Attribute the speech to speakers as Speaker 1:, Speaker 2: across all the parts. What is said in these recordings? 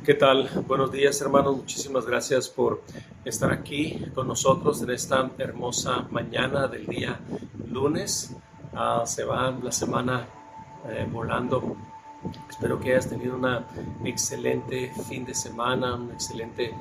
Speaker 1: ¿Qué tal? Buenos días, hermanos. Muchísimas gracias por estar aquí con nosotros en esta hermosa mañana del día lunes. Se va la semana volando. Espero que hayas tenido una excelente fin de semana, un excelente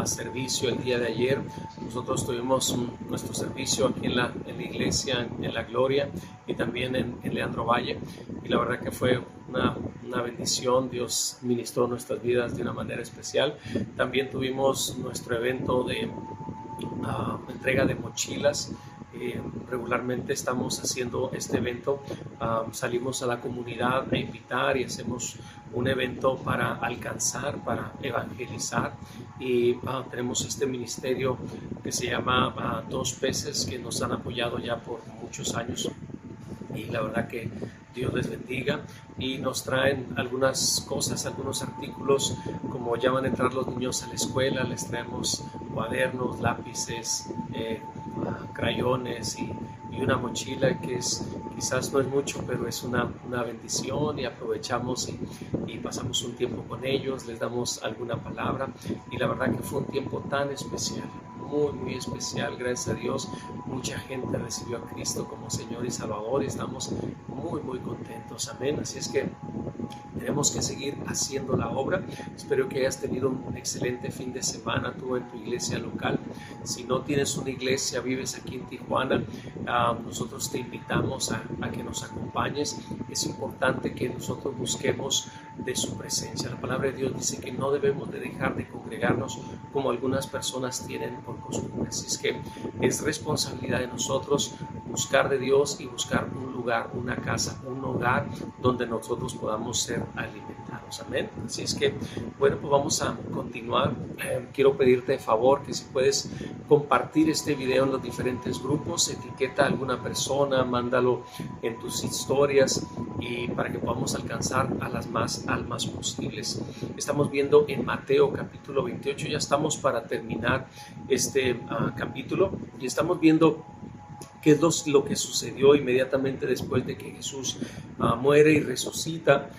Speaker 1: servicio el día de ayer. Nosotros tuvimos nuestro servicio aquí en la iglesia, en La Gloria, y también en Leandro Valle. Y la verdad que fue una bendición. Dios ministró nuestras vidas de una manera especial. También tuvimos nuestro evento de entrega de mochilas. Regularmente estamos haciendo este evento, salimos a la comunidad a invitar y hacemos un evento para alcanzar, para evangelizar, y tenemos este ministerio que se llama Dos Peces, que nos han apoyado ya por muchos años, y la verdad que Dios les bendiga, y nos traen algunas cosas, algunos artículos, como ya van a entrar los niños a la escuela, les traemos cuadernos, lápices, crayones y una mochila que quizás no es mucho, pero es una bendición, y aprovechamos y pasamos un tiempo con ellos, les damos alguna palabra, y la verdad que fue un tiempo tan especial, muy especial. Gracias a Dios, mucha gente recibió a Cristo como Señor y Salvador, y estamos muy contentos, amén. Así es que tenemos que seguir haciendo la obra. Espero que hayas tenido un excelente fin de semana tú en tu iglesia local. Si no tienes una iglesia, vives aquí en Tijuana, nosotros te invitamos a que nos acompañes. Es importante que nosotros busquemos de su presencia. La palabra de Dios dice que no debemos de dejar de congregarnos como algunas personas tienen por costumbre. Así es que es responsabilidad de nosotros buscar de Dios y buscar un lugar, una casa, un hogar donde nosotros podamos ser alimentados, amén. Así es que, bueno, pues vamos a continuar. Quiero pedirte de favor que si puedes compartir este video en los diferentes grupos, etiqueta a alguna persona, mándalo en tus historias, y para que podamos alcanzar a las más almas posibles. Estamos viendo en Mateo capítulo 28, ya estamos para terminar este capítulo, y estamos viendo qué es lo que sucedió inmediatamente después de que Jesús muere y resucita.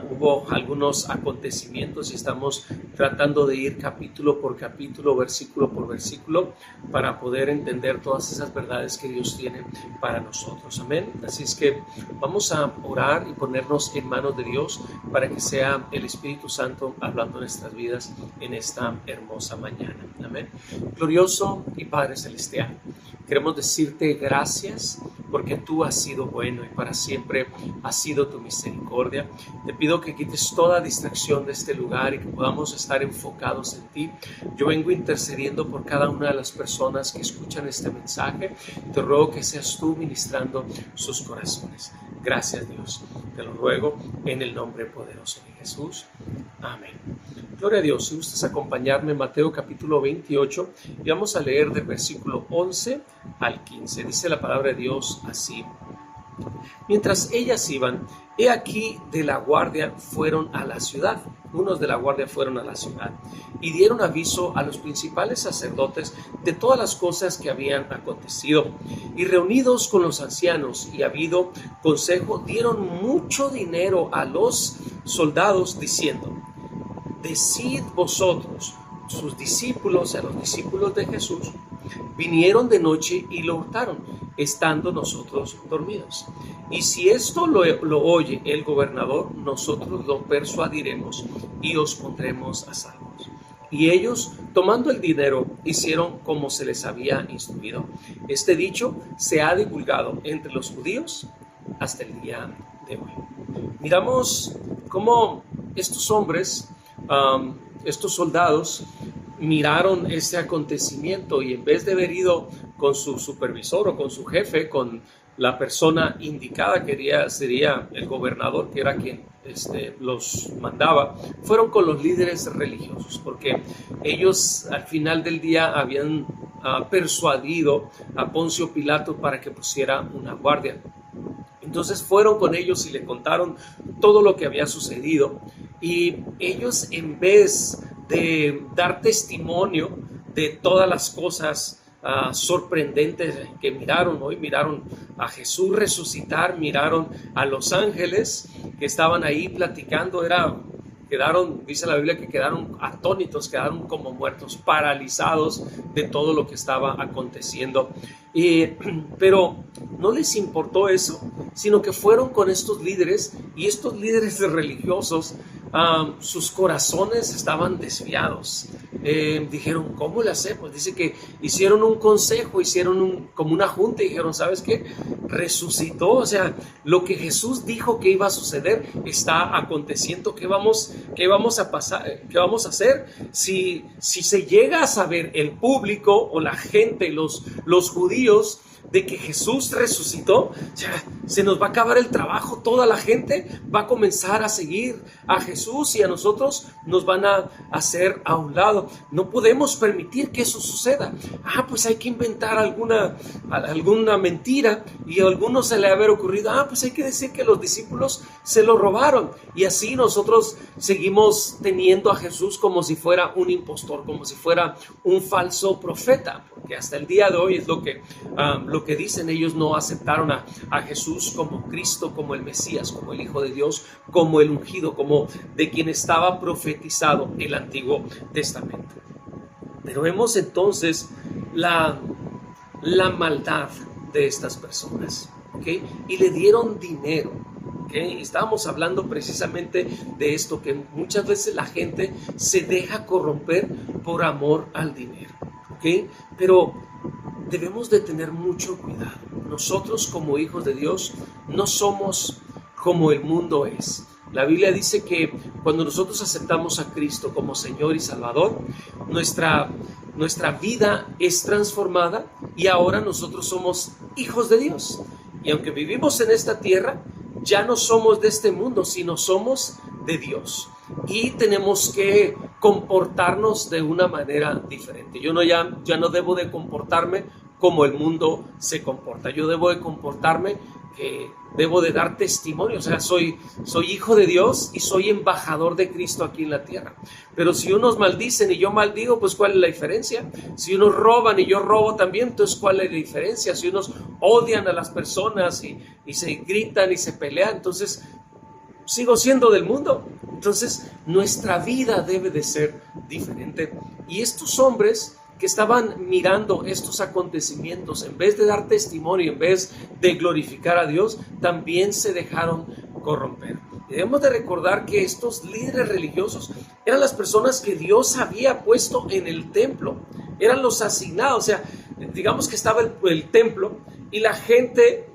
Speaker 1: Hubo algunos acontecimientos, y estamos tratando de ir capítulo por capítulo, versículo por versículo, para poder entender todas esas verdades que Dios tiene para nosotros, amén. Así es que vamos a orar y ponernos en manos de Dios para que sea el Espíritu Santo hablando en nuestras vidas en esta hermosa mañana, amén. Glorioso y Padre Celestial, queremos decirte gracias porque tú has sido bueno y para siempre ha sido tu misericordia. Te pido que quites toda distracción de este lugar y que podamos estar enfocados en ti. Yo vengo intercediendo por cada una de las personas que escuchan este mensaje. Te ruego que seas tú ministrando sus corazones. Gracias, Dios. Te lo ruego en el nombre poderoso de Jesús. Amén. Gloria a Dios. Si gustas acompañarme en Mateo capítulo 28, y vamos a leer del versículo 11 al 15. Dice la palabra de Dios así: mientras ellas iban, he aquí de la guardia fueron a la ciudad. Unos de la guardia fueron a la ciudad y dieron aviso a los principales sacerdotes de todas las cosas que habían acontecido. Y reunidos con los ancianos y habido consejo, dieron mucho dinero a los soldados, diciendo: decid vosotros, sus discípulos, a los discípulos de Jesús, vinieron de noche y lo hurtaron, estando nosotros dormidos. Y si esto lo oye el gobernador, nosotros lo persuadiremos y os pondremos a salvos. Y ellos, tomando el dinero, hicieron como se les había instruido. Este dicho se ha divulgado entre los judíos hasta el día de hoy. Miramos cómo estos hombres, estos soldados, miraron ese acontecimiento, y en vez de haber ido con su supervisor o con su jefe, con la persona indicada que sería el gobernador, que era quien los mandaba, fueron con los líderes religiosos, porque ellos al final del día habían persuadido a Poncio Pilato para que pusiera una guardia. Entonces fueron con ellos y le contaron todo lo que había sucedido, y ellos, en vez de dar testimonio de todas las cosas sorprendentes que miraron hoy, miraron a Jesús resucitar, miraron a los ángeles que estaban ahí platicando, era dice la Biblia que quedaron atónitos, quedaron como muertos, paralizados de todo lo que estaba aconteciendo. Pero no les importó eso, sino que fueron con estos líderes, y estos líderes religiosos, sus corazones estaban desviados. Dijeron, ¿cómo le hacemos? Dice que hicieron un consejo, hicieron como una junta y dijeron, ¿sabes qué? Resucitó, o sea, lo que Jesús dijo que iba a suceder está aconteciendo. ¿Qué vamos a pasar? ¿Qué vamos a hacer? Si se llega a saber el público o la gente, los judíos, de que Jesús resucitó, o sea, se nos va a acabar el trabajo, toda la gente va a comenzar a seguir a Jesús y a nosotros nos van a hacer a un lado. No podemos permitir que eso suceda. Pues hay que inventar alguna mentira, y a algunos se le ha ocurrido, pues hay que decir que los discípulos se lo robaron, y así nosotros seguimos teniendo a Jesús como si fuera un impostor, como si fuera un falso profeta, porque hasta el día de hoy es lo que dicen. Ellos no aceptaron a Jesús como Cristo, como el Mesías, como el Hijo de Dios, como el ungido, como de quien estaba profetizado el Antiguo Testamento. Pero vemos entonces la maldad de estas personas, ¿okay? Y le dieron dinero, ¿okay? Estábamos hablando precisamente de esto, que muchas veces la gente se deja corromper por amor al dinero, ¿okay? Pero debemos de tener mucho cuidado. Nosotros como hijos de Dios no somos como el mundo es. La Biblia dice que cuando nosotros aceptamos a Cristo como Señor y Salvador, nuestra vida es transformada y ahora nosotros somos hijos de Dios. Y aunque vivimos en esta tierra, ya no somos de este mundo, sino somos de Dios. Y tenemos que comportarnos de una manera diferente. Ya no debo de comportarme como el mundo se comporta. Yo debo de comportarme que debo de dar testimonio. O sea, soy hijo de Dios y soy embajador de Cristo aquí en la tierra. Pero si unos maldicen y yo maldigo, pues ¿cuál es la diferencia? Si unos roban y yo robo también, entonces ¿cuál es la diferencia? Si unos odian a las personas y se gritan y se pelean, entonces sigo siendo del mundo. Entonces nuestra vida debe de ser diferente. Y estos hombres que estaban mirando estos acontecimientos, en vez de dar testimonio, en vez de glorificar a Dios, también se dejaron corromper. Y debemos de recordar que estos líderes religiosos eran las personas que Dios había puesto en el templo, eran los asignados. O sea, digamos que estaba el templo y la gente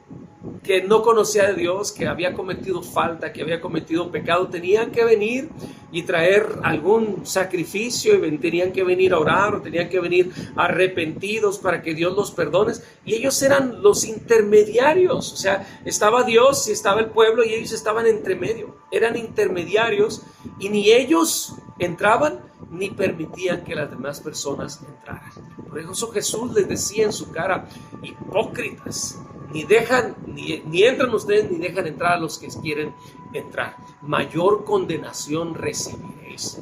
Speaker 1: que no conocía de Dios, que había cometido falta, que había cometido pecado, tenían que venir y traer algún sacrificio, y tenían que venir a orar, o tenían que venir arrepentidos para que Dios los perdone. Y ellos eran los intermediarios. O sea, estaba Dios y estaba el pueblo, y ellos estaban entre medio. Eran intermediarios, y ni ellos entraban ni permitían que las demás personas entraran. Por eso Jesús les decía en su cara: hipócritas, ni entran ustedes ni dejan entrar a los que quieren entrar. Mayor condenación recibiréis.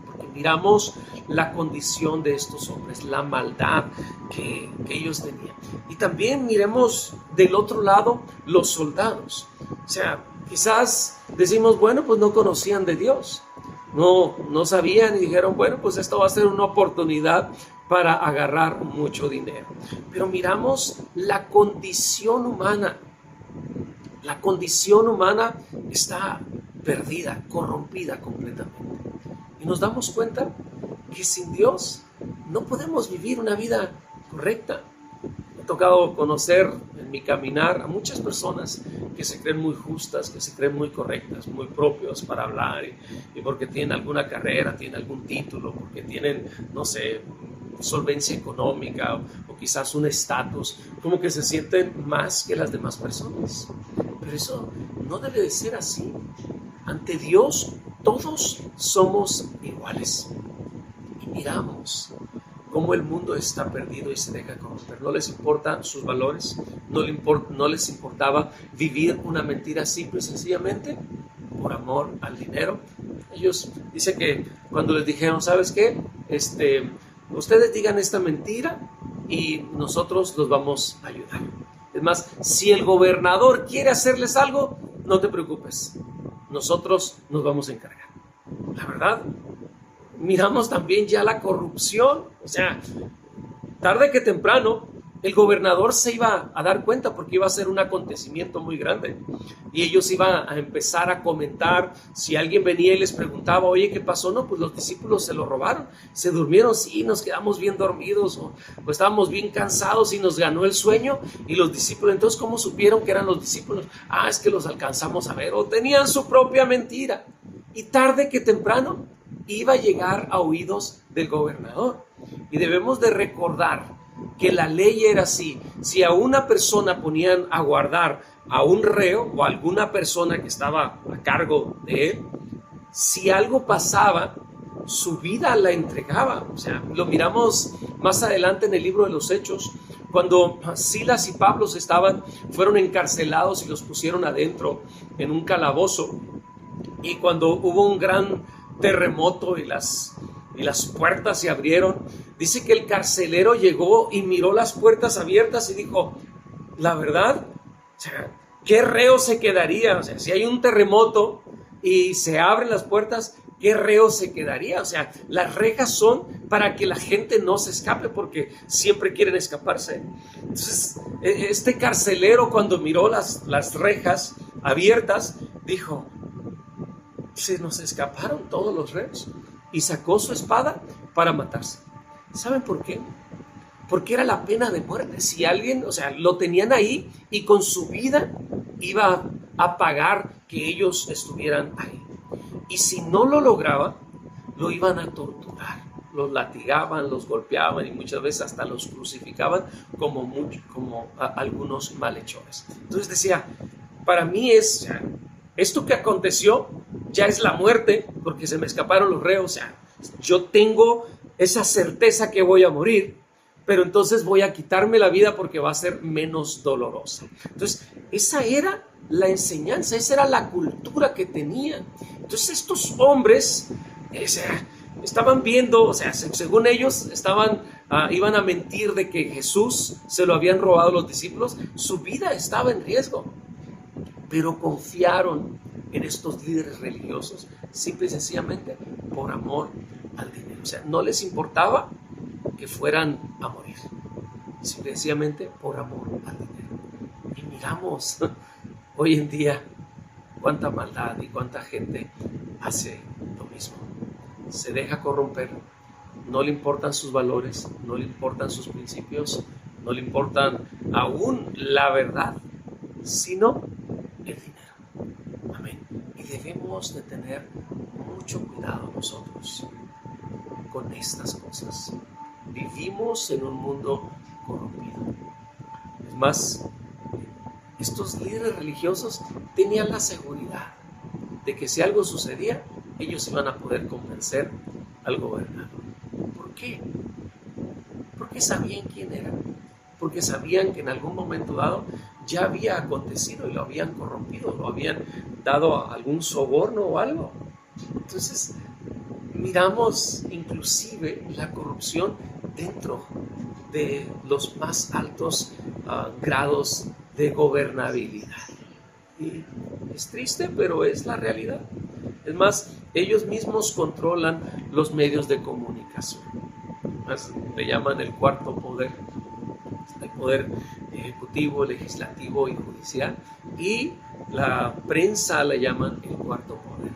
Speaker 1: Porque miramos la condición de estos hombres, la maldad que ellos tenían. Y también miremos del otro lado los soldados. O sea, quizás decimos, bueno, pues no conocían de Dios. No sabían y dijeron, bueno, pues esto va a ser una oportunidad para agarrar mucho dinero. Pero miramos la condición humana. La condición humana está perdida, corrompida completamente. Y nos damos cuenta que sin Dios no podemos vivir una vida correcta. Me ha tocado conocer en mi caminar a muchas personas que se creen muy justas, que se creen muy correctas, muy propios para hablar, y porque tienen alguna carrera, tienen algún título, porque tienen, no sé, solvencia económica o quizás un estatus, como que se sienten más que las demás personas. Pero eso no debe de ser así. Ante Dios todos somos iguales. Y miramos cómo el mundo está perdido y se deja corromper. No les importan sus valores, no les importaba vivir una mentira simple y sencillamente por amor al dinero. Ellos dicen que cuando les dijeron, ¿sabes qué? Ustedes digan esta mentira y nosotros los vamos a ayudar. Es más, si el gobernador quiere hacerles algo, no te preocupes, nosotros nos vamos a encargar. la verdad, miramos también ya la corrupción. O sea, tarde que temprano, el gobernador se iba a dar cuenta porque iba a ser un acontecimiento muy grande. Y ellos iban a empezar a comentar. Si alguien venía y les preguntaba, oye, ¿qué pasó? No, pues los discípulos se lo robaron. Se durmieron, sí, nos quedamos bien dormidos o estábamos bien cansados y nos ganó el sueño. Y los discípulos, entonces, ¿cómo supieron que eran los discípulos? Ah, es que los alcanzamos a ver. O tenían su propia mentira. Y tarde que temprano iba a llegar a oídos del gobernador. Y debemos de recordar que la ley era así: si a una persona ponían a guardar a un reo o a alguna persona que estaba a cargo de él, si algo pasaba, su vida la entregaba. O sea, lo miramos más adelante en el libro de los Hechos, cuando Silas y Pablo fueron encarcelados y los pusieron adentro en un calabozo, y cuando hubo un gran terremoto y las puertas se abrieron, dice que el carcelero llegó y miró las puertas abiertas y dijo, la verdad, o sea, ¿qué reo se quedaría? O sea, si hay un terremoto y se abren las puertas, ¿qué reo se quedaría? O sea, las rejas son para que la gente no se escape, porque siempre quieren escaparse. Entonces, este carcelero, cuando miró las rejas abiertas, dijo, se nos escaparon todos los reos, y sacó su espada para matarse. ¿Saben por qué? Porque era la pena de muerte. Si alguien, o sea, lo tenían ahí y con su vida iba a pagar que ellos estuvieran ahí. Y si no lo lograba, lo iban a torturar. Los latigaban, los golpeaban y muchas veces hasta los crucificaban como algunos malhechores. Entonces decía, para mí esto que aconteció ya es la muerte, porque se me escaparon los reos. O sea, yo tengo esa certeza que voy a morir, pero entonces voy a quitarme la vida porque va a ser menos dolorosa. Entonces, esa era la enseñanza, esa era la cultura que tenían. Entonces, estos hombres estaban viendo, o sea, según ellos iban a mentir de que Jesús se lo habían robado los discípulos. Su vida estaba en riesgo, pero confiaron en estos líderes religiosos simple y sencillamente por amor al dinero. O sea, no les importaba que fueran a morir, simple y sencillamente por amor al dinero. Y miramos hoy en día cuánta maldad y cuánta gente hace lo mismo. Se deja corromper, no le importan sus valores, no le importan sus principios, no le importan aún la verdad, sino el dinero. Amén. Y debemos de tener mucho cuidado nosotros con estas cosas. Vivimos en un mundo corrompido. Es más, estos líderes religiosos tenían la seguridad de que si algo sucedía, ellos iban a poder convencer al gobernador. ¿Por qué? Porque sabían quién era. Porque sabían que en algún momento dado ya había acontecido y lo habían corrompido, lo habían dado algún soborno o algo. Entonces, miramos inclusive la corrupción dentro de los más altos grados de gobernabilidad. Y es triste, pero es la realidad. Es más, ellos mismos controlan los medios de comunicación. Le llaman el cuarto poder. El poder ejecutivo, legislativo y judicial, y la prensa le llaman el cuarto poder,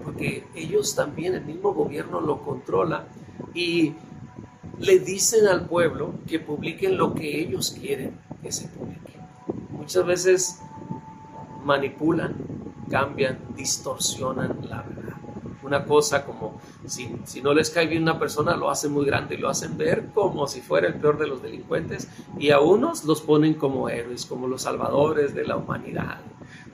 Speaker 1: porque ellos también, el mismo gobierno lo controla y le dicen al pueblo que publiquen lo que ellos quieren que se publique. Muchas veces manipulan, cambian, distorsionan la verdad. Una cosa como si no les cae bien una persona, lo hacen muy grande y lo hacen ver como si fuera el peor de los delincuentes, y a unos los ponen como héroes, como los salvadores de la humanidad,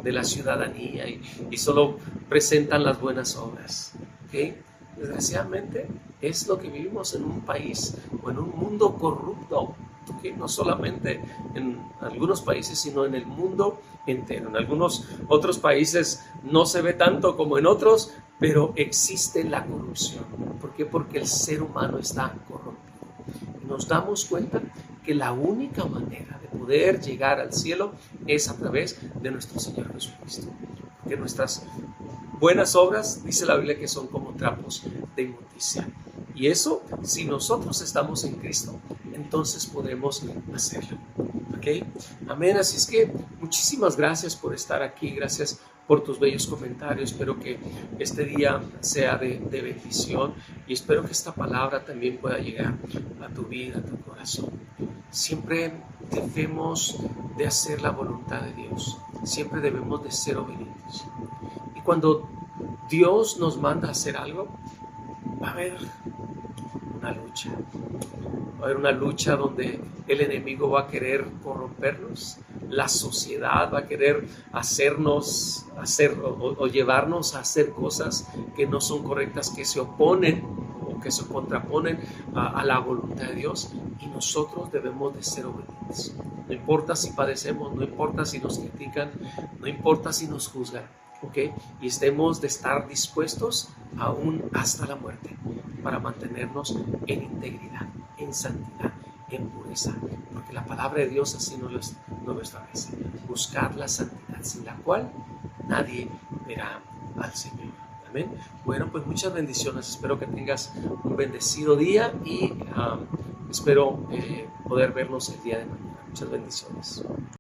Speaker 1: de la ciudadanía, y solo presentan las buenas obras. ¿Okay? Desgraciadamente es lo que vivimos en un país o en un mundo corrupto, ¿okay? No solamente en algunos países, sino en el mundo entero. En algunos otros países no se ve tanto como en otros, pero existe la corrupción. ¿Por qué? Porque el ser humano está corrompido. Y nos damos cuenta que la única manera de poder llegar al cielo es a través de nuestro Señor Jesucristo. Porque nuestras buenas obras, dice la Biblia que son como trapos de inmundicia. Y eso, si nosotros estamos en Cristo, entonces podemos hacerlo. ¿Ok? Amén. Así es que muchísimas gracias por estar aquí. Gracias por tus bellos comentarios. Espero que este día sea de bendición y espero que esta palabra también pueda llegar a tu vida, a tu corazón. Siempre debemos de hacer la voluntad de Dios. Siempre debemos de ser obedientes. Y cuando Dios nos manda a hacer algo, va a haber una lucha. Va a haber una lucha donde el enemigo va a querer corrompernos, la sociedad va a querer hacernos o llevarnos a hacer cosas que no son correctas, que se oponen o que se contraponen a la voluntad de Dios, y nosotros debemos de ser obedientes. No importa si padecemos, no importa si nos critican, no importa si nos juzgan, ¿ok? Y estemos de estar dispuestos aún hasta la muerte para mantenernos en integridad, en santidad, en pureza, porque la palabra de Dios así nos lo establece. Buscar la santidad, sin la cual nadie verá al Señor. Amén. Bueno, pues muchas bendiciones. Espero que tengas un bendecido día y espero poder vernos el día de mañana. Muchas bendiciones.